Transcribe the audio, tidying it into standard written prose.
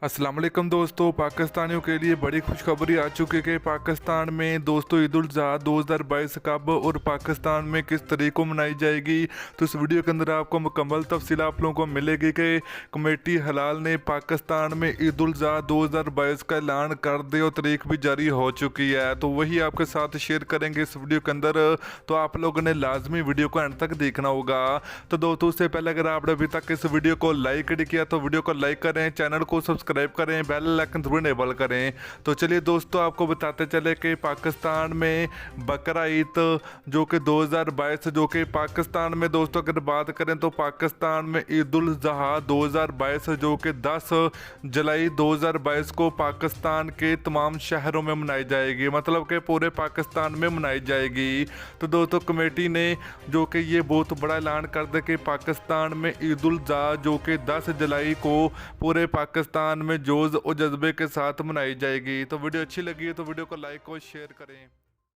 अस्सलाम वालेकुम दोस्तों, पाकिस्तानियों के लिए बड़ी खुशखबरी आ चुकी है कि पाकिस्तान में दोस्तों ईद उल ज़ुहा 2022 कब और पाकिस्तान में किस तरीके को मनाई जाएगी। तो इस वीडियो के अंदर आपको मुकम्मल तफसील आप लोगों को मिलेगी कि कमेटी हलाल ने पाकिस्तान में ईद उल ज़ुहा 2022 का ऐलान कर दिया और तारीख भी जारी हो चुकी है। तो वही आपके साथ शेयर करेंगे इस वीडियो के अंदर, तो आप लोगों ने लाजमी वीडियो को एंड तक देखना होगा। तो दोस्तों उससे पहले अगर आपने अभी तक इस वीडियो को लाइक नहीं किया तो वीडियो को लाइक करें, चैनल को सब्सक्राइब करें, बेल आइकन जरूर इनेबल करें। तो चलिए दोस्तों आपको बताते चले कि पाकिस्तान में बकरा ईद जो कि 2022 जो कि पाकिस्तान में दोस्तों अगर बात करें तो पाकिस्तान में ईद उल ज़ुहा 2022 जो कि 10 जुलाई 2022 को पाकिस्तान के तमाम शहरों में मनाई जाएगी, मतलब कि पूरे पाकिस्तान में मनाई जाएगी। तो दोस्तों कमेटी ने जो कि ये बहुत बड़ा ऐलान कर दिया कि पाकिस्तान में ईद उल ज़ुहा जो कि 10 जुलाई को पूरे पाकिस्तान में जोश और जज्बे के साथ मनाई जाएगी। तो वीडियो अच्छी लगी है तो वीडियो को लाइक और शेयर करें।